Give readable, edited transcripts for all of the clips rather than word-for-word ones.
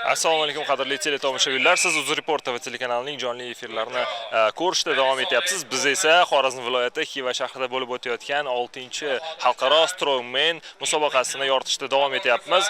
Assalomu alaykum qadrli teletomoshabinlar. Siz UzReport TV telekanalining jonli efirlarini ko'rishda davom etyapsiz. Biz esa Xorazm viloyati Xiva shahrida bo'lib o'tayotgan 6-xalqaro Strongman musobaqasini yoritishda davom etyapmiz.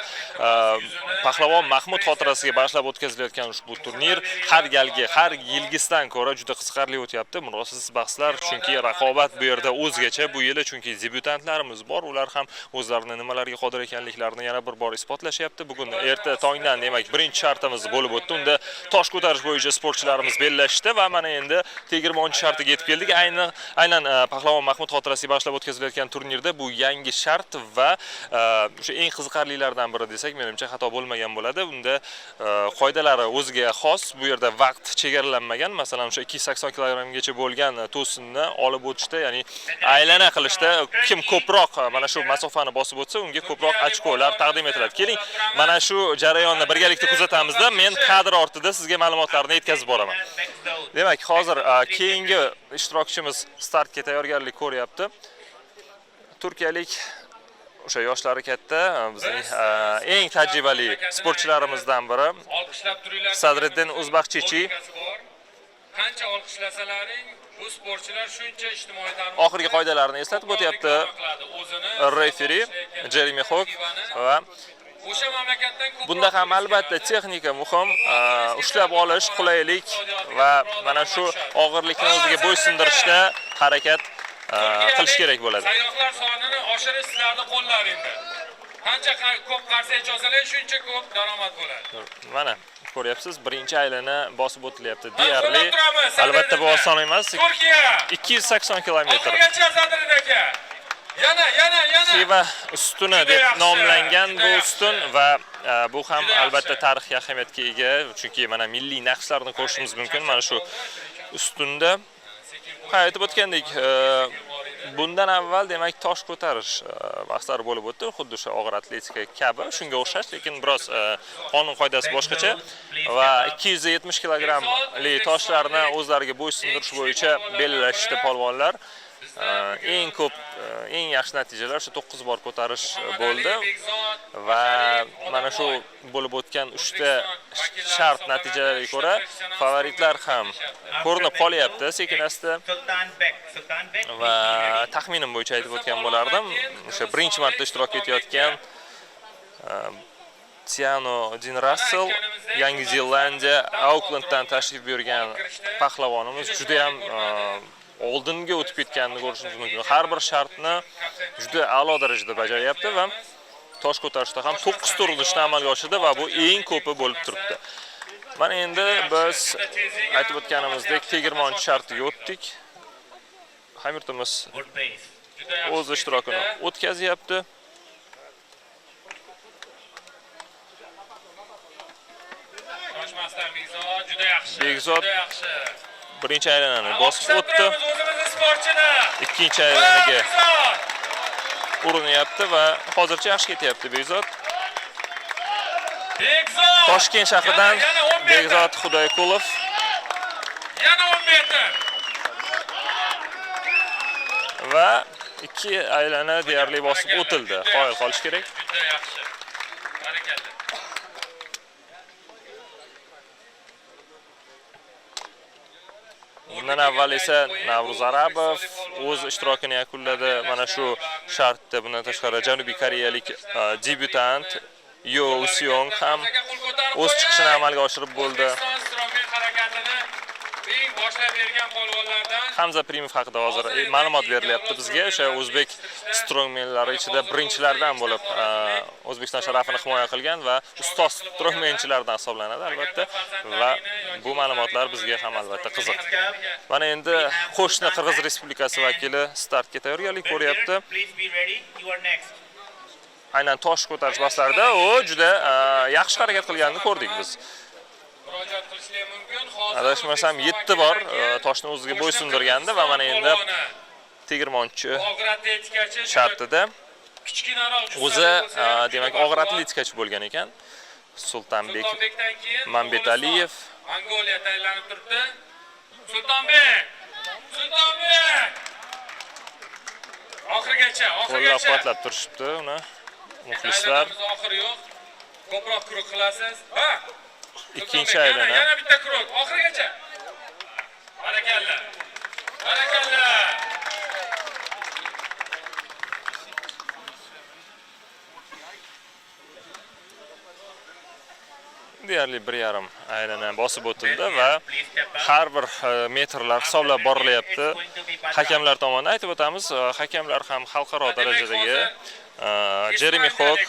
Pahlavon Mahmud xotirasiga bag'ishlab o'tkazilayotgan ushbu turnir har yilgisidan ko'ra juda qiziqarli o'tyapti. Murosasiz bahslar, chunki raqobat bu yerda o'zgacha. Bu yili chunki debyutantlarimiz bor, ular ham o'zlarini nimalarga qodir ekanliklarini yana bir bor isbotlashyapti. Bugun erta tongdan, demak, birinchi shartimiz bo'lib o'tdi. Unda tosh ko'tarish bo'yicha sportchilarimiz bellashdi va mana endi 20-shartiga yetib keldik. Aynan Pahlavon Mahmud xotirasiga bag'ishlab o'tkazilayotgan turnirda bu yangi shart va o'sha eng qiziqarlilardan biri desak, menimcha xato bo'lmagan bo'ladi. Unda qoidalari o'ziga xos. Bu yerda vaqt chegaralanmagan. Masalan, o'sha 280 kg-gacha bo'lgan to'sinni olib o'tishda, ya'ni aylana qilishda kim ko'proq mana shu masofani bosib o'tsa, unga ko'proq ochkolar taqdim etiladi. Keling, mana shu jarayonni birgalikda kuzatamizda. Men kadr ortida sizga ma'lumotlarni yetkazib boraman. Demak, hozir keyingi ishtirokchimiz startga tayyorgarlik ko'ryapti. Turkiyalik o'sha yoshlari katta, bizning eng tajribali sportchilarimizdan biri Sadriddin Uzbaqchichi. Qancha olqishlasalaring, bu sportchilar shuncha ijtimoiy tarmoq oxirgi qoidalarni eslatib o'tyapti referi Jeremy Hawk va o'sha mamlakatdan ko'p. Bunda ham albatta texnika muhim, ushlab olish, qulaylik va mana shu og'irlikni o'ziga bo'ysundirishda harakat qilish kerak bo'ladi. Sayyohlar sonini oshirish sizlarning qo'llaringda. Qancha ko'p qarsak cho'zalar, shuncha ko'p daromad bo'ladi. Mana ko'ryapsiz, birinchi aylana bosib o'tilyapti deyarli. Albatta bu oson emas. Turkiya 280 km. Oxirgacha Sadriddin aka. Yana. Xiva ustuni deb nomlangan bu ustun va bu ham albatta tarixiy ahamiyatga ega, chunki mana milliy naqshlarni ko'rishimiz mumkin mana shu ustunda. Aytib o'tgandek, bundan avval demak tosh ko'tarish bahslari bo'lib o'tdi, xuddi o'sha og'ir atletika kabi, shunga o'xshash, lekin biroz qonun qoidasi boshqacha va 270 kg-li toshlarni o'zlariga bo'ysundirish bo'yicha bellashdi polvonlar. Eng ko'p, eng yaxshi natijalar shu 9 bor ko'tarish bo'ldi va mana shu bo'lib o'tgan 3 ta shart natijalariga ko'ra favoritlar ham ko'rinib qolyapti sekin-asta va taxminim bo'yicha aytib o'tgan bo'lardim. O'sha birinchi marta ishtirok etayotgan Tiano Din Russell, Yangi Zelandiya, Aucklanddan tashrif buyurgan pahlavonimiz juda ham oldinga o'tib ketganini ko'rishimiz mumkin. Har bir shartni juda a'lo darajada bajaryapti va tosh ko'tarishda ham 9 ta urinishni amalga oshirdi va bu eng ko'pi bo'lib turibdi. Mana endi biz aytib o'tganimizdek 20-shartiga o'tdik. Hamyurtimiz o'z ishtirokini o'tkazyapti. Toshmasdan Begzod juda yaxshi. Begzod birinchi aylanani bosib o'tdi. Sportchini Ikkinchi aylanaga urinyapti va hozircha yaxshi ketyapti Begzod. Toshkent shahridan Begzod Xudoyqulov. Yana 10 metr. Va 2 aylana deyarli bosib o'tildi. Qoyil qolish kerak. Juda yaxshi. Barakalla. Bundan avval esa Navruz Arabov o'z ishtirokini yakunladi. Mana shu shartda bundan tashqari Janubiy koreyalik debyutant Yo Usyong ham o'z chiqishini amalga oshirib bo'ldi. Hamza Primov haqida hozir ma'lumot berilyapti bizga. O'sha o'zbek strongmenlari ichida birinchilardan bo'lib O'zbekiston sharafini himoya qilgan va ustoz strongmenchilardan hisoblanadi albatta va bu ma'lumotlar bizga ham albatta qiziq. Mana endi qo'shni Qirg'iz Respublikasi vakili startga tayyorgarlik ko'ryapti. Aynan tosh ko'tarish bahslarida u juda yaxshi harakat qilganini ko'rdik biz. Murojaat qilishlar mumkin. Adashmasam 7 bor toshni o'ziga bo'ysundirgandi va mana endi 20-shartida o'zi demak og'ir atletikachi bo'lgan ekan. Sultonbek Mambetaliyev Mongoliya tayyorlanib turibdi. Sultonbek! Oxirgacha. qo'llab-quvvatlab turishibdi uni muxlislar. Oxiri yo'q. Ko'proq quruq qilasiz. Ha! ikkinchi aylana. Yana bitta krok oxirigacha. Barakalla. Barakalla. Deyarli 1,5 aylana bosib o'tildi va har bir metrlar hisoblab borilyapti. Hakamlar tomonidan aytib o'tamiz, hakamlar ham xalqaro darajadagi Jeremy Hawk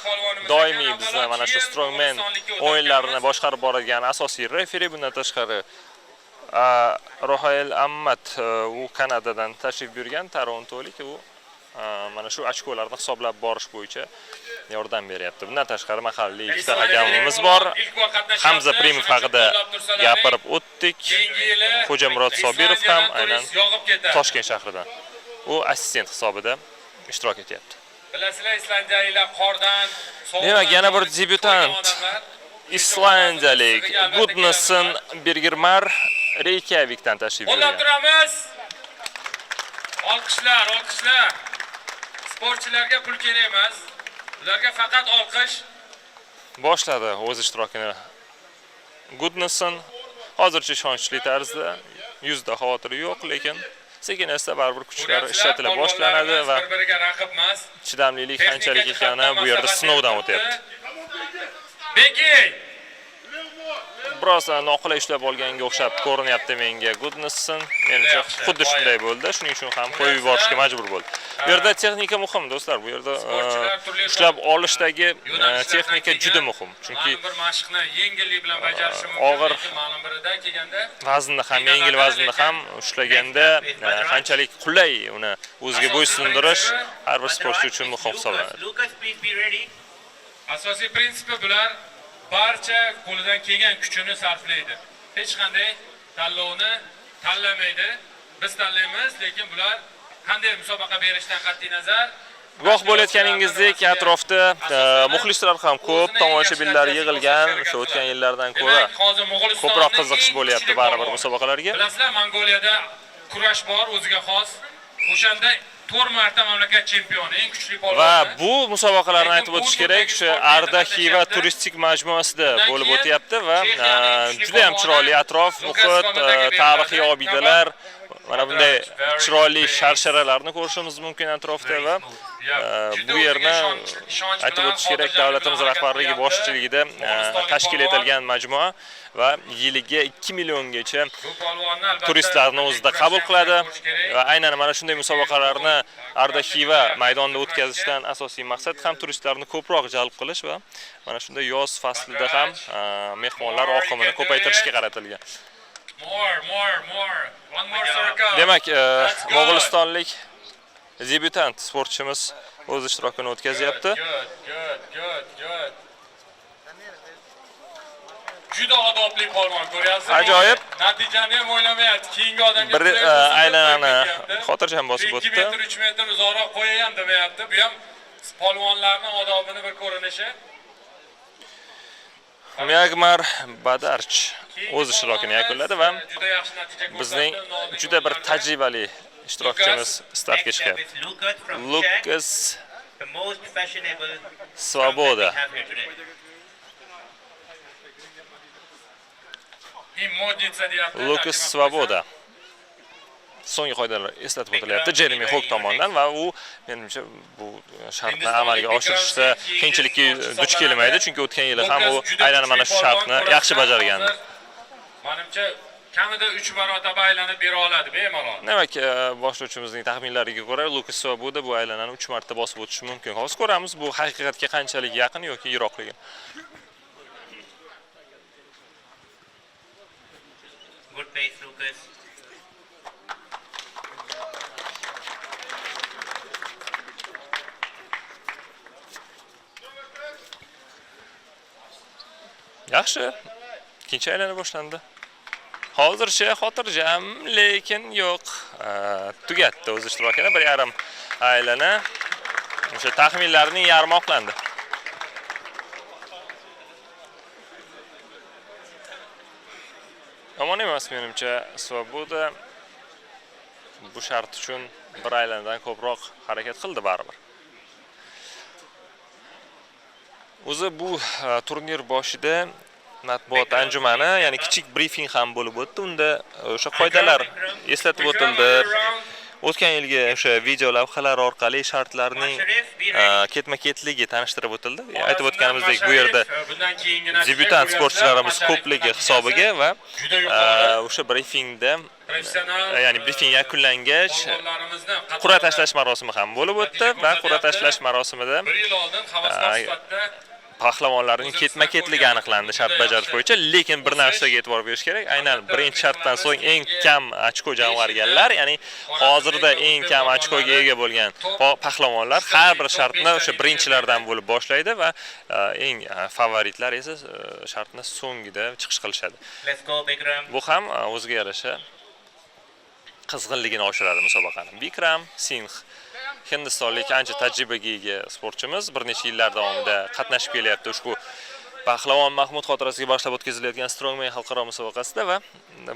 doimiy bizni mana shu Strongman o'yinlarini boshqarib boradigan asosiy referi. Bundan tashqari Rohael Ahmad u Kanadadan tashrif buyurgan Torontolik, u mana shu ochkolarni hisoblab borish bo'yicha yordam beryapti. Bundan tashqari mahalliy ikkita hakamimiz bor. Hamza Primov haqida gapirib o'tdik. Xo'jamurod Sobirov ham aynan Toshkent shahridan. U assistent hisobida ishtirok etyapti. Bilasizlar, islandiyaliklar qordan, demak, yana bir debyutant islandiyalik Gudnason Birgirmar Reykjavikdan tashrif buyurgan. Qo'llab turamiz. Olqishlar, olqishlar. Sportchilarga pul kerak emas. Ularga faqat olqish. Boshladi o'z ishtirokini Gudnason. Hozircha ishonchli tarzda, yuzda xavotiri yo'q, lekin sekin-asta baribir kuchlar ishlatila boshlanadi va bir-biriga raqib emas. chidamlilik qanchalik ekani bu yerda sinovdan o'tyapti. Beki. Biroz noqulay ishlab olganga o'xshab ko'rinyapti menga Gudnason. Menimcha xuddi shunday bo'ldi, shuning uchun ham qo'yib yuborishga majbur bo'ldi. Bu yerda texnika muhim, do'stlar. Bu yerda ushlab olishdagi texnika juda muhim. Chunki bir mashqni yengillik bilan bajarishi mumkin. og'ir ma'lum birida kelganda vaznni ham, yengil vaznni ham ushlaganda qanchalik qulay uni o'ziga bo'ysundirish har bir sportchi uchun muhim hisoblanadi. asosiy prinsipi bular barcha qo'lidan kelgan kuchini sarflaydi. Hech qanday tanlovni tanlamaydi. Biz tanlaymiz, lekin bular qanday musobaqa berishdan qat'iy nazar Guvoh bo'layotganingizdek, atrofda muxlislar ham ko'p, tomoshabinlar yig'ilgan. O'sha o'tgan yillardan ko'ra ko'proq qiziqish bo'lyapti baribir musobaqalarga. Bilasizlar, Mongoliyada kurash bor, o'ziga xos. O'shanda 4 marta mamlakat chempioni, eng kuchli polvon. Va bu musobaqalarni aytib o'tish kerak, o'sha Arda Xiva turistik majmuasida bo'lib o'tyapti va juda ham chiroyli atrof, muhit, tarixiy obidalar, mana bunday chiroyli sharsharalarni ko'rishimiz mumkin atrofda va bu yerni aytib o'tish kerak, davlatimiz rahbarligi boshchiligida tashkil etilgan majmua va yiliga 2 milliongacha turistlarni o'zida qabul qiladi va aynan mana shunday musobaqalarni Arda Xiva maydonida o'tkazishdan asosiy maqsad ham turistlarni ko'proq jalb qilish va mana shunday yoz faslida ham mehmonlar oqimini ko'paytirishga qaratilgan. Demak, Mo'g'ulistonlik debyutant sportchimiz o'z ishtirokini o'tkazyapti. Juda odobli polvon, ko'ryapsiz? Ajoyib. Natijani ham o'ylamayapti. Keyingi odamga bir aylanani xotirjam bosib o'tdi. 2 metr, 3 metr uzoqroq qo'yay ham demayapti. Bu ham polvonlarning odobini bir ko'rinishi. Myagmar Badarch o'z ishtirokini yakunladi va juda yaxshi natija ko'rsatdi. bizning juda bir tajribali ishtirokchimiz startga chiqyapti. Lukas Svoboda. Lukas Svoboda. So'nggi qoidalar eslatib o'tilyapti Jeremy Hawk tomonidan va u menimcha bu shartni amalga oshirishda qiyinchilikka duch kelmaydi, chunki o'tgan yili ham u aynan mana shu shartni yaxshi bajargandi. Menimcha kamida 3 marotaba aylanib bera oladi bemalol. Demak, boshlovchimizning taxminlariga ko'ra Lukas Svoboda bu aylanani 3 marta bosib o'tishi mumkin. Hozir ko'ramiz bu haqiqatga qanchalik yaqin yoki yiroqligi. Good pace, Lucas. Yaxshi. Ikkinchi aylana boshlandi. Hozircha xotirjam, lekin yo'q. Tugatdi o'z ishtirokini 1,5 aylana. O'sha taxminlarning yarmi oqlandi. Yomon emas menimcha, Svoboda bu shart uchun bir aylanadan ko'proq harakat qildi baribir. O'zi bu turnir boshida matbuot anjumani, ya'ni kichik brifing ham bo'lib o'tdi. Unda o'sha qoidalar eslatib o'tildi. O'tgan yilgi o'sha video lavhalar orqali shartlarning ketma-ketligi tanishtirib o'tildi. Aytib o'tganimizdek, bu yerda debyutant sportchilarimiz ko'pligi hisobiga va o'sha brifingda, ya'ni brifing yakunlangach qur'a tashlash marosimi ham bo'lib o'tdi va qur'a tashlash marosimida pahlavonlarning ketma-ketligi aniqlandi shart bajarish bo'yicha, lekin bir narsaga e'tibor berish kerak. Aynan birinchi shartdan so'ng eng kam ochko jamg'arganlar, ya'ni hozirda eng kam ochkoga ega bo'lgan pahlavonlar har bir shartni o'sha birinchilardan bo'lib boshlaydi va eng favoritlar esa shartni so'ngida chiqish qilishadi. Bu ham o'ziga yarasha qizg'inligini oshiradi musobaqani. Bikram Singh hindistonlik ancha tajribaga ega sportchimiz bir necha yillar davomida qatnashib kelyapti ushbu Pahlavon Mahmud xotirasiga bag'ishlab o'tkazilayotgan Strongman xalqaro musobaqasida va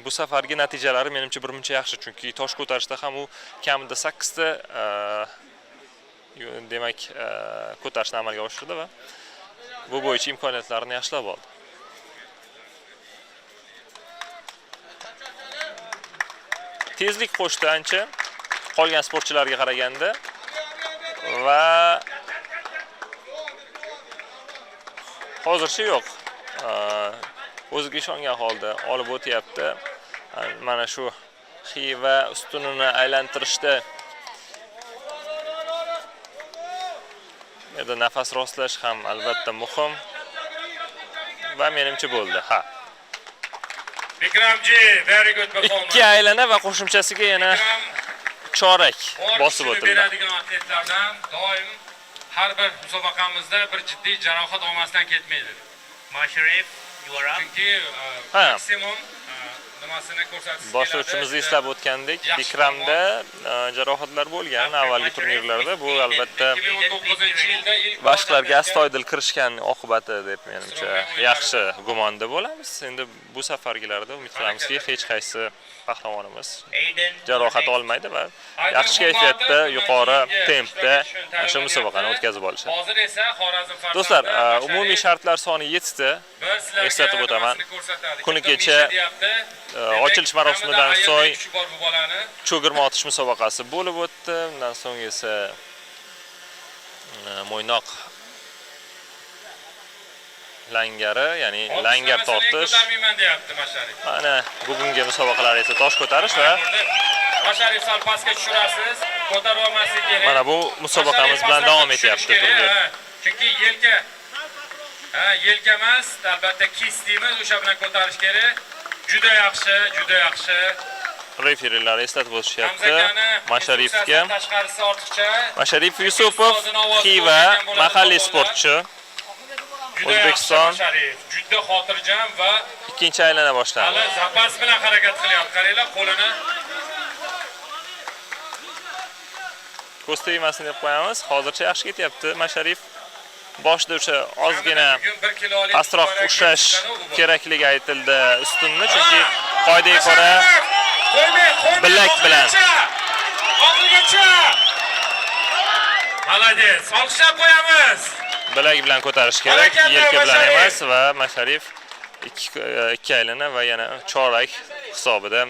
bu safargi natijalari menimcha birmuncha yaxshi, chunki tosh ko'tarishda ham u kamida 8 ta demak ko'tarishni amalga oshirdi va bu bo'yicha imkoniyatlarini yaxshilab oldi. Tezlik qo'shdi ancha qolgan sportchilarga qaraganda va hozircha yo'q. O'ziga ishongan holda olib o'tyapti. Mana shu xiva ustunini aylantirishda yerda nafas rostlash ham albatta muhim va menimcha bo'ldi. Ha. Bikramji, very good performance. Ikki aylana va qo'shimchasiga yana chorak bosib o'tildi. Beradigan atletlardan doim har bir musobaqamizda bir jiddiy jarohat olmasdan ketmaydi. Masharif, you are up. Chunki maksimum nimasini ko'rsatish. Boshlovchimizni eslab o'tgandek, Bikramda jarohatlar bo'lgan avvalgi turnirlarda. Bu albatta 2019-yilda ilk boshlarga astoydil kirishgan oqibati deb menimcha yaxshi gumonda bo'lamiz. Endi bu safargilarda umid qilamizki, hech qaysi pahlavonimiz jarohat olmaydi va yaxshi kayfiyatda, yuqori tempda shu musobaqani o'tkazib olishadi. Hozir esa Xorazm farzandlari Do'stlar, umumiy shartlar soni 7 ta. Eslatib o'taman. Kuni kecha ochilish marosimidan so'ng cho'girma otish musobaqasi bo'lib o'tdi. Undan so'ng esa Mo'ynoq langari, ya'ni langar tortish. Mana bugungi musobaqalar esa tosh ko'tarish va Masharif sal pastga tushirasiz, ko'tarib olmaslik kerak. mana bu musobaqamiz bilan davom etyapti turnir. Chunki yelka emas, albatta kis deymiz, o'sha bilan ko'tarish kerak. Juda yaxshi, juda yaxshi. Referilar eslatib o'tishyapti Masharifga. Tashqarisi ortiqcha. Masharif Yusupov, Xiva, mahalliy sportchi. O'zbekiston juda xotirjam va ikkinchi aylana boshladi. hali zapas bilan harakat qilyapti. Qaranglar, qo'lini ko'z tegmasin deb qo'yamiz. Hozircha yaxshi ketyapti. Masharif boshida o'sha ozgina pastroq ushlash kerakligi aytildi ustunni, chunki qoidaga ko'ra bilak bilan. Oxirigacha. Malades, olqishlab qo'yamiz. Bilak bilan ko'tarish kerak, yelka bilan emas va Masharif ikki aylana va yana chorak hisobida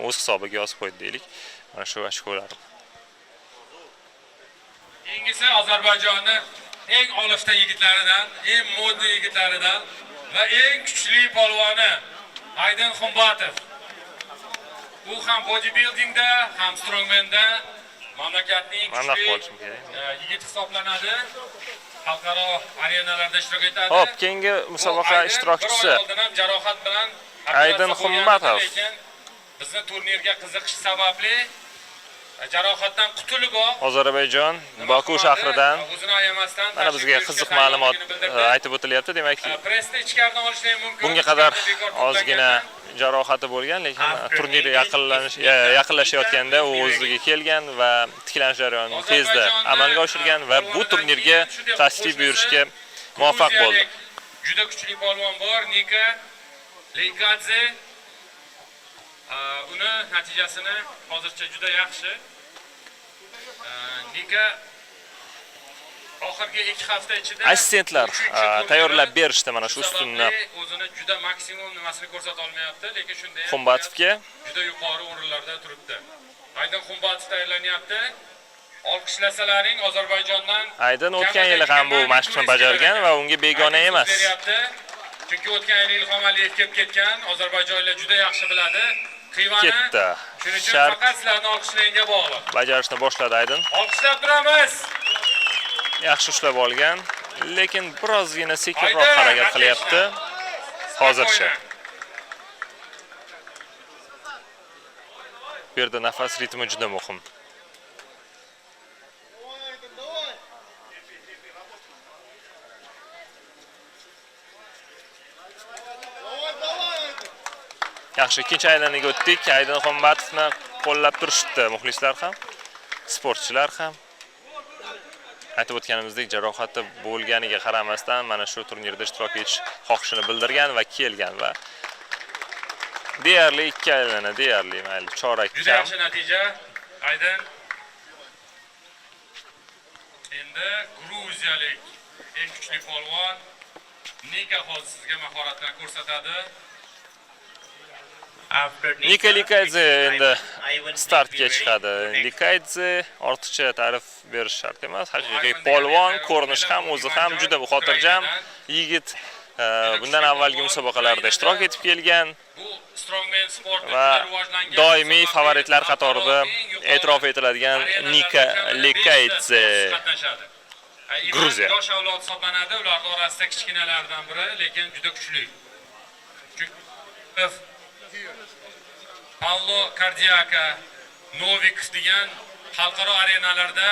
o'z hisobiga yozib qo'ydi deylik. Mana shu ochkolar. Keyingisi Ozarbayjonning eng olifta yigitlaridan, eng modni yigitlaridan va eng kuchli polvoni Aydin Xumbatov. U ham bodybuildingda, ham strongmanda mamlakatning kuchli yigit hisoblanadi. Xalqaro arenalarda ishtirok etadi. Xo'p, keyingi musobaqa ishtirokchisi jarohat bilan Aydin Xumbatov. Bizni turnirga qiziqish sababli jarohatdan qutulib Ozarbayjon Boku shahridan mana bizga qiziq ma'lumot aytib o'tilyapti. Demak, pressni ichkaridan olishlar mumkin. bunga qadar ozgina jarohati bo'lgan, lekin turnir yaqinlashayotganda u o'ziga kelgan va tiklanish jarayonini tezda amalga oshirgan va bu turnirga tashrif buyurishga muvaffaq bo'ldi. Juda kuchli polvon bor, Nika Leykadze. Uni natijasini hozircha juda yaxshi. Nika oxirgi 2 hafta ichida assistentlar tayyorlab berishdi mana shu ustunni o'zini juda maksimum nimasini ko'rsata olmayapti, lekin shunda ham Xumbatovga. juda yuqori o'rinlarda turibdi. Aydin Xumbatov tayyorlanyapti. Olqishlasalaring Ozarbayjondan. Aydin o'tgan yili ham bu mashqni bajargan va unga begona emas. Chunki o'tgan yili Ilhom Aliyev kelib ketgan, ozarbayjonliklar juda yaxshi biladi. Xivani Ketdi. shuning uchun Shart faqat sizlarning olqishlaringizga bog'liq. bajarishni boshladi Aydin. Olqishlab turamiz. Yaxshi ushlab olgan, lekin birozgina sekinroq harakat qilyapti. Hozircha. Bu yerda nafas ritmi juda muhim. Yaxshi, ikkinchi aylanaga o'tdik. Aydin Xumbatovni qo'llab turishdi muxlislar ham, sportchilar ham. Aytib o'tganimizdek, jarohati bo'lganiga qaramasdan mana shu turnirda ishtirok etish xohishini bildirgan va kelgan va deyarli 2 aylana, deyarli mayli chorak Juda kam. yaxshi natija. Aydin. Endi gruziyalik eng kuchli polvon Nika hozir sizga mahoratini ko'rsatadi. After Nika Likayadze endi Ivan startga needs to be chiqadi. ready for next. Likayadze ortiqcha ta'rif berish shart emas. Haqiqiy polvon, ko'rinish ham o'zi ham juda xotirjam yigit. Bundan avvalgi musobaqalarda ishtirok etib kelgan Bu strongman sporti va rivojlangan doimiy favoritlar qatorida e'tirof etiladigan Nika Likayadze. Gruziya. Yosh avlod hisoblanadi, ularning orasida kichkinalardan biri, lekin juda kuchli. Chunki Paulo Kardiaka, Novik degan xalqaro arenalarda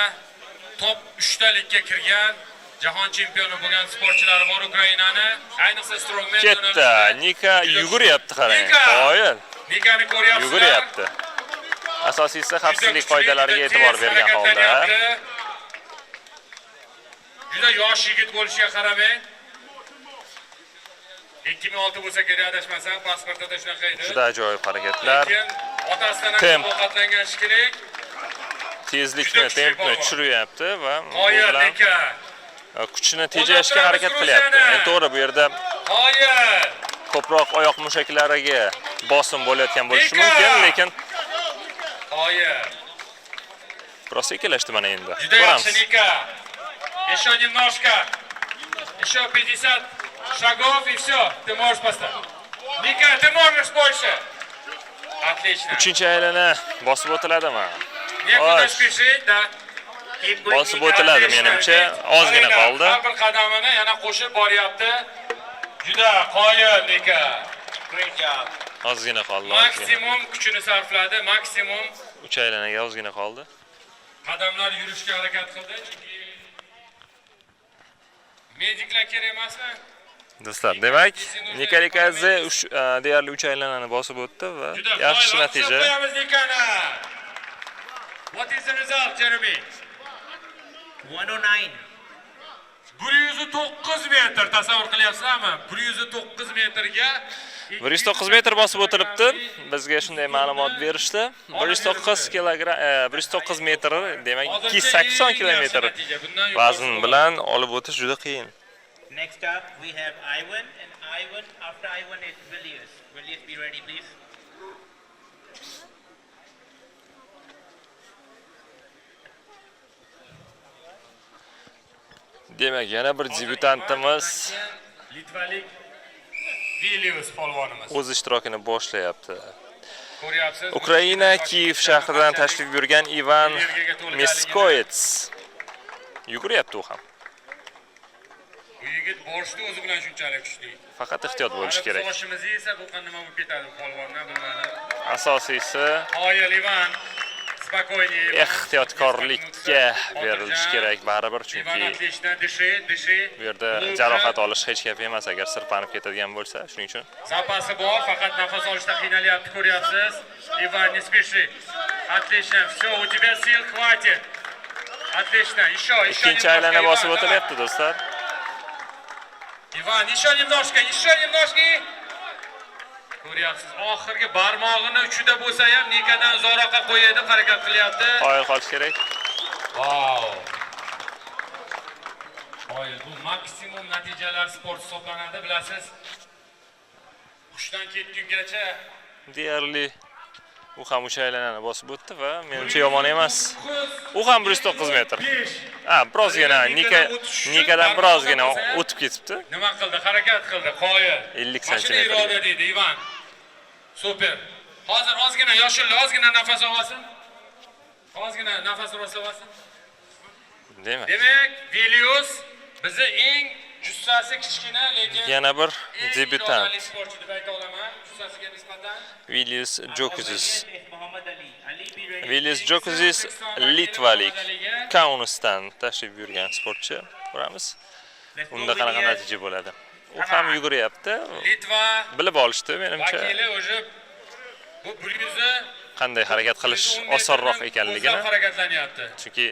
top 3 talikka kirgan, jahon chempioni bo'lgan sportchilar bor Ukrainani, ayniqsa strongman Ketdi. Nika yuguryapti qarang. Qoyil. Nikani ko'ryapsizlar. Yuguryapti. Asosiysi xavfsizlik qoidalariga e'tibor bergan holda. Juda yosh yigit bo'lishiga qaramay 2006 bo'lsa kerak adashmasam, pasportida shunaqa edi. Juda ajoyib harakatlar. Lekin otasidan ham ovqatlangan kerak. Tezlikni, tempni tushiryapti va bu Qoyil bilan Nika. kuchini tejashga harakat qilyapti. Endi to'g'ri bu yerda Qoyil. ko'proq oyoq mushaklariga bosim bo'layotgan bo'lishi mumkin, lekin Qoyil. biroz sekinlashdi mana endi. Juda yaxshi Ko'ramiz. Nika. Еще немножко. Еще 50 шагов и все. Ты можешь поставить. Ника, ты можешь больше. Отлично. Uchinchi aylana bosib o'tiladimi? Некуда спешить, да. Keep going, Bosib Nika. o'tiladi menimcha, ozgina qoldi. Har bir qadamini yana qo'shib boryapti. Juda qoyil Nika. Great job. Ozgina qoldi. Maksimum kuchini sarfladi, maksimum 3 aylanaga ozgina qoldi. qadamlar yurishga harakat qildi, chunki mediklar kerak emasmi? Do'stlar, demak, Nika Likayadze deyarli 3 aylanani bosib o'tdi va yaxshi natija. Qo'yamiz Nikani. What is the result, Jeremy? 109. 109 metr tasavvur qilyapsizlarmi? 109 metrga 109 metr bosib o'tilibdi. Bizga shunday ma'lumot berishdi. 109 kilogramm, 109 metr, demak 280 kilometr vazn bilan olib o'tish juda qiyin. Next up, we have Ivan, and Ivan, after Ivan is Villiers. Villiers, be ready, please. Demak, yana bir debyutantimiz Litvalik Villiers polvonimiz. o'z ishtirokini boshlayapti. Ko'ryapsiz? Ukraina Kiyev shahridan tashrif buyurgan Ivan Meskoyets yuguryapti u ham. Bu yigit borishdi o'zi bilan shunchalik kuchli. Faqat ehtiyot bo'lish kerak. Sochimiz esa bu qanday nima bo'lib ketadi polvondan bilmadim. Asosiysi Qoyil Ivan. Спокойнее. ehtiyotkorlikka berilish kerak baribir, chunki bu yerda jarohat olish hech gap emas agar sirpanib ketadigan bo'lsa, shuning uchun Zapasi bor, faqat nafas olishda qiynalyapti, ko'ryapsiz. Ivan, не спеши. Отлично. Всё, у тебя сил хватит. Отлично. Еще ikkinchi aylana bosib o'tilyapti do'stlar. Ivan, еще немножко. Ko'ryapsiz, oxirgi barmog'ini uchida bo'lsa ham Nikadan uzoqroqqa qo'yadi, harakat qilyapti. Qoyil qolish kerak. Wow. Qoyil, bu maksimum natijalar sport hisoblanadi, bilasiz. Qushdan ketgungacha Deyarli u ham o'sha aylanani bosib o'tdi va menimcha yomon emas. U ham 109 metr. Birozgina Nikadan birozgina o'tib ketibdi. nima qildi? Harakat qildi, qoyil. 50 Mashina santimetr. iroda deydi Ivan. Super. Hozir ozgina yoshilli, ozgina nafas olsin. Ozgina nafas olsin. Demak, Vilius bizi eng jussasi kichkina, lekin yana bir debyutant. irodali sportchi deb ayta olaman, jussasiga nisbatan. Vilius Jokuzis. Is Muhammad Ali. Ali be ready. Vilius Jokuzis litvalik Kaunasdan tashrif buyurgan sportchi. Ko'ramiz. Let's go Unda with qanaqa the natija bo'ladi. U ham yuguryapti. Litva Bilib olishdi menimcha vakili o'zi bu 100 qanday harakat qilish osonroq ekanligini. harakatlanyapti. Chunki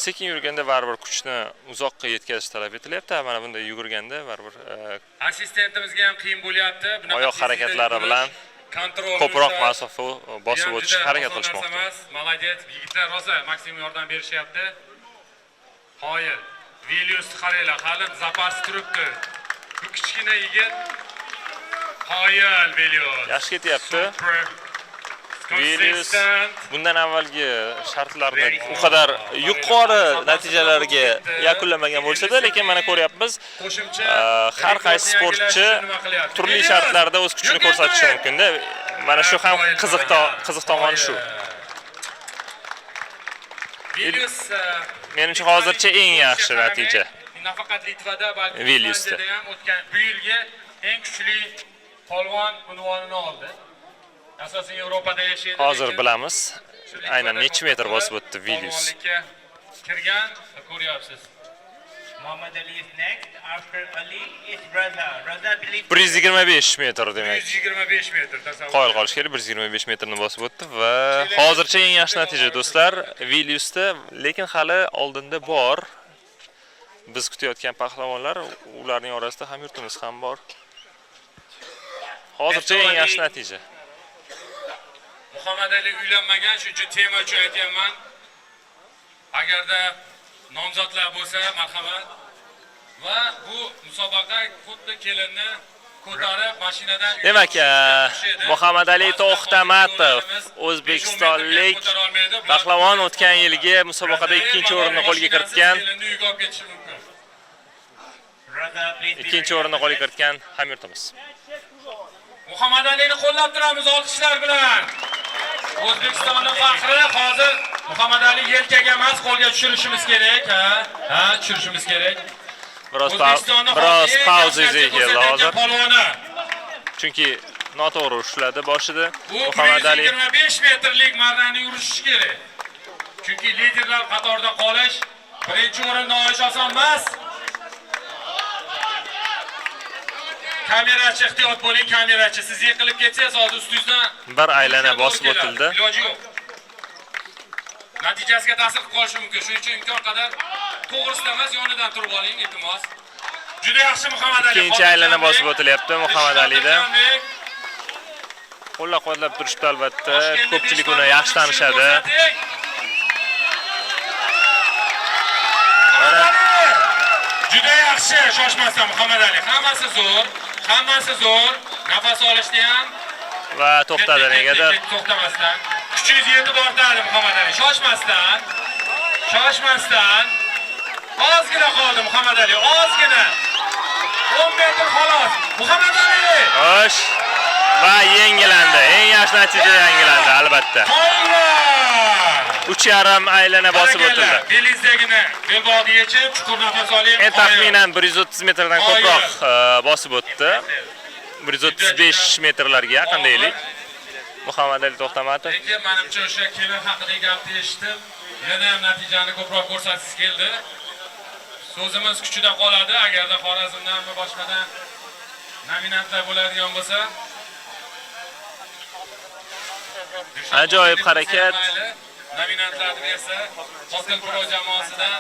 sekin yurganda baribir kuchni uzoqqa yetkazish talab etilyapti. Mana bunday yugurganda baribir Assistentimizga ham qiyin bo'lyapti. oyoq harakatlari bilan ko'proq masofa bosib o'tish harakat qilishmoqda. Молодец, yigitlar rosa maksimum yordam berishyapti. Qoyil. Vilius qaranglar, hali zapas turibdi. Bu kichkina yigit qoyil Vilius. Yaxshi ketyapti. Vilius bundan avvalgi shartlarni u qadar yuqori natijalarga yakunlamagan bo'lsa-da, lekin mana ko'ryapmiz, har qaysi sportchi turli shartlarda o'z kuchini ko'rsatishi mumkin-da. Mana shu ham qiziq tomoni shu. Vilius Menimcha hozircha eng yaxshi natija. Nafaqat Litvada, balki Viliusda ham o'tgan bu yilgi eng kuchli polvon unvonini oldi. Asosan Yevropada yashaydi. Hozir bilamiz, aynan necha metr bosib o'tdi Vilius. Kirgan, ko'ryapsiz. Muhammad Ali is next. After Ali is Raza. Raza believe 125 metr demak. 125 metr tasavvur. Qoyil qolish kerak, 125 metrni bosib o'tdi va hozircha eng yaxshi natija do'stlar Viliusda, lekin hali oldinda bor. Biz kutayotgan pahlavonlar, ularning orasida ham yurtimiz ham bor. Hozircha eng yaxshi natija. Muhammad Ali uylanmagan, shuning uchun tema uchun aytayapman. Agarda nomzodlar bo'lsa, marhamat. Va bu musobaqa xuddi kelinni ko'tarib mashinadan Demak, Muhammad Ali To'xtamatov o'zbekistonlik pahlavon o'tgan yilgi musobaqada 2-o'rinni qo'lga kiritgan. Raza please be 2-o'rinni qo'lga kiritgan hamyurtimiz. Muhammad Alini qo'llab turamiz olqishlar bilan. O'zbekistonning faxri hozir Muhammad Ali yelkaga emas, qo'lga tushirishimiz kerak, ha, tushirishimiz kerak. Biroz pauza izlaydi hozir. Chunki noto'g'ri ushladi boshida Muhammad Ali. 25 metrlik marrani yurishish kerak. Chunki liderlar qatorida qolish, birinchi o'rinni olish oson emas. Kamerachi ehtiyot bo'ling, kamerachi. Siz yiqilib ketsangiz, hozir ustingizdan bir aylana bosib o'tildi. Iloji yo'q. Natijasiga ta'sir qilib qolishi mumkin. Shuning uchun imkon qadar to'g'risida emas, yonidan turib oling, iltimos. Juda yaxshi Muhammad Ali. Ikkinchi aylana bosib o'tilyapti Muhammad Alida. Qo'llab-quvvatlab turishdi albatta. Ko'pchilik uni yaxshi tanishadi. Juda yaxshi, shoshmasdan Muhammad Ali. Hammasi zo'r. Nafas olishda ham Va to'xtadi negadir. To'xtamasdan. Kuchingiz yetib ortadi Muhammad Ali. Shoshmasdan. Ozgina qoldi Muhammad Ali, ozgina. 10 metr xolos. Muhammad Ali. Xo'sh. Va yengilandi. Eng yaxshi natija yangilandi albatta. 3,5 aylana bosib o'tildi. Belizdagini belbog'ni yechib, chuqur nafas oling. Taxminan 130 metrdan ko'proq bosib o'tdi. 135 metrlarga yaqin deylik. Muhammad Ali To'xtamatov. Lekin menimcha o'sha kelin haqida gapni eshitib, yana ham natijani ko'proq ko'rsatish keldi. So'zimiz kuchida qoladi, agarda Xorazmdan va boshqadan nominantlar bo'ladigan bo'lsa. Ajoyib harakat. Nominantlarni esa Xotin Pro jamoasidan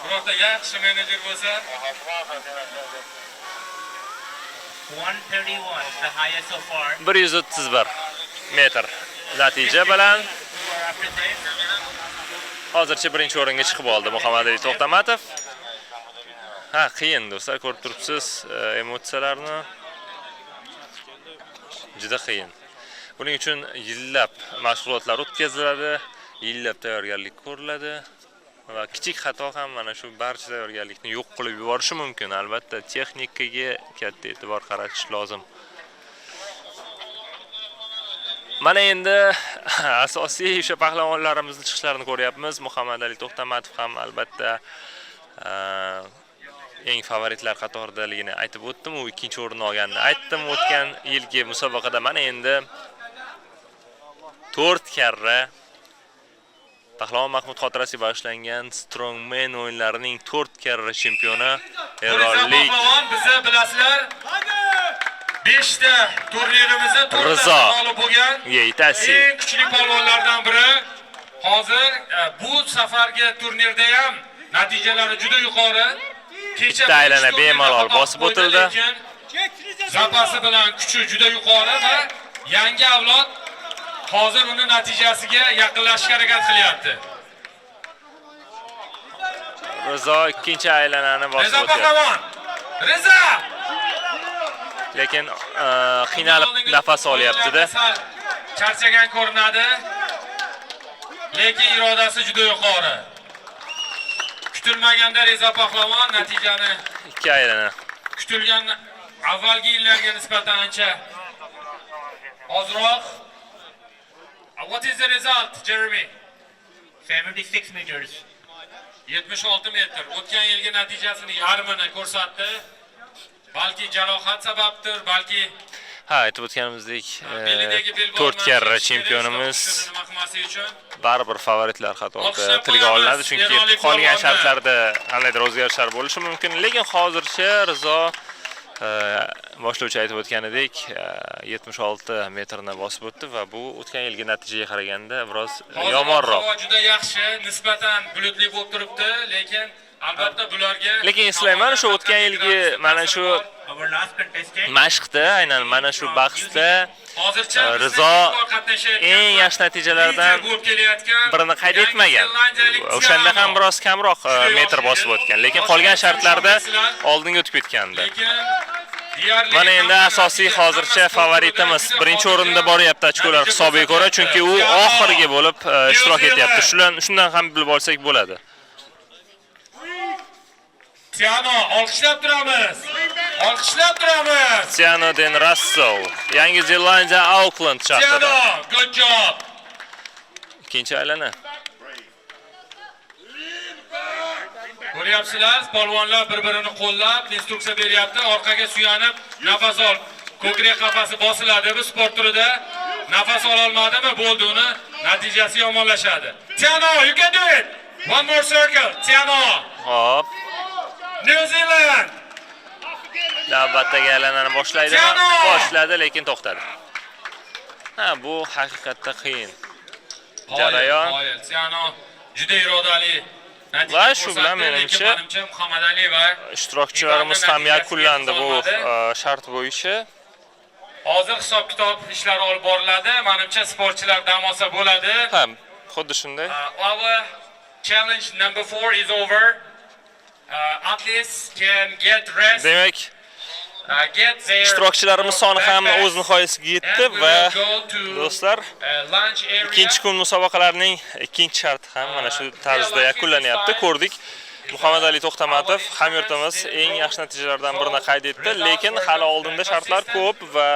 birorta yaxshi menejer bo'lsa, 131, the highest so far. 131 metr natija bilan After this, hozircha birinchi o'ringa chiqib oldi Muhammad Ali To'xtamatov. Ha, qiyin do'stlar, ko'rib turibsiz emotsiyalarni. Juda qiyin. Buning uchun yillab mashg'ulotlar o'tkaziladi, yillab tayyorgarlik ko'riladi va kichik xato ham mana shu barcha tayyorgarlikni yo'q qilib yuborishi mumkin. Albatta, texnikaga katta e'tibor qaratish lozim. Mana endi asosiy o'sha pahlavonlarimizning chiqishlarini ko'ryapmiz. Muhammad Ali To'xtamatov ham albatta eng favoritlar qatoridaligini aytib o'tdim. U ikkinchi o'rinni olganini aytdim. O'tgan yilgi musobaqada mana endi 4 karra Pahlavon Mahmud xotirasiga bag'ishlangan Strongman o'yinlarining 4 karra chempioni Eronlik bizni bilasizlar. 5 ta turnirimizda 4 ta g'olib bo'lgan eng kuchli polvonlardan biri. Hozir bu safargi turnirda ham natijalari juda yuqori. Kecha aylana bemalol bosib o'tildi. Zapasi bilan kuchi juda yuqori va yangi avlod hozir uni natijasiga yaqinlashishga harakat qilyapti. Rizo ikkinchi aylanani bosib Reza o'tyapti. Pahlavon. Reza! Lekin qiynalib nafas olyapti-da. Charchagan ko'rinadi. Lekin irodasi juda yuqori. Kutilmaganda Reza Pahlavon natijani Ikki aylana. kutilgan avvalgi yillarga nisbatan ancha ozroq. What is the result, Jeremy? 76 meters. 76 metr. O'tgan yilgi natijasini yarmini ko'rsatdi. Balki jarohat sababdir, balki Ha, aytib o'tganimizdek, 4 karra chempionimiz baribir favoritlar qatorida tilga olinadi, chunki qolgan shartlarda qandaydir o'zgarishlar bo'lishi mumkin, lekin hozircha Rizo boshlovchi aytib o'tganidek 76 metrni bosib o'tdi va bu o'tgan yilgi natijaga qaraganda biroz yomonroq. Havo juda yaxshi, nisbatan bulutli bo'lib turibdi, lekin albatta bularga Lekin eslayman, shu o'tgan yilgi mana shu Our last contestant. mashqda, aynan mana shu bahsda Rizo eng yaxshi natijalardan birini qayd etmagan. O'shanda ham biroz kamroq metr bosib o'tgan, lekin qolgan shartlarda oldinga o'tib ketgandi. Mana endi asosiy hozircha favoritimiz birinchi o'rinda boryapti ochkolar hisobiga ko'ra, chunki u oxirgi bo'lib ishtirok etyapti. Shundan ham bilib olsak bo'ladi. Tiano, olqishlab turamiz. Olqishlab turamiz. Tiano Den Russell, Yangi Zelandiya Auckland shahrida. Tiano, good job. Ikkinchi aylana. Ko'ryapsizlar, polvonlar bir-birini qo'llab, instruksiya beryapti, orqaga suyanib, nafas ol. Ko'krak qafasi bosiladi bu sport turida. Nafas ola olmadimi, bo'ldi, uni natijasi yomonlashadi. Tiano, you can do it. One more circle. Tiano. Hop. New Zealand. Navbatdagi aylanani boshlaydi. Boshladi, lekin to'xtadi. Ha, bu haqiqatda qiyin. Jarayon. Tiano juda irodali. Va shu bilan menimcha Muhammad Ali va ishtirokchilarimiz ham yakunlandi bu shart bo'yicha. Hozir hisob-kitob ishlari olib boriladi. Menimcha sportchilar dam olsa bo'ladi. Ha, xuddi shunday. Our challenge number 4 is over. Athletes can get rest. Demak, Get their ishtirokchilarimiz soni ham o'z nihoyasiga yetdi va do'stlar, lunch area. ikkinchi kun musobaqalarning ikkinchi sharti ham mana shu tarzda yakunlanyapti. Ko'rdik. Muhammad Ali To'xtamatov hamyurtimiz eng yaxshi natijalardan birini qayd etdi, lekin hali oldinda shartlar ko'p va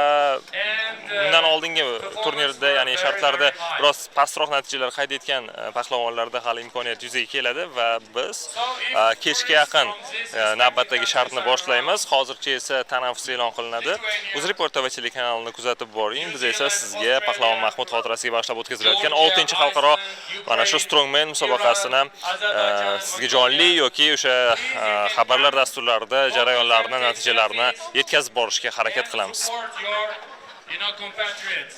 undan oldingi turnirda, ya'ni shartlarda biroz pastroq natijalar qayd etgan pahlavonlarda hali imkoniyat yuzaga keladi va biz kechga yaqin navbatdagi shartni boshlaymiz. Hozircha esa tanaffus e'lon qilinadi. UzReport TV telekanalini kuzatib boring. Biz esa sizga Pahlavon Mahmud xotirasiga bag'ishlab o'tkazilayotgan 6-xalqaro mana shu Strongman musobaqasini sizga jonli yoki o'sha xabarlar dasturlarida jarayonlarni, natijalarini yetkazib borishga harakat qilamiz. Compatriots.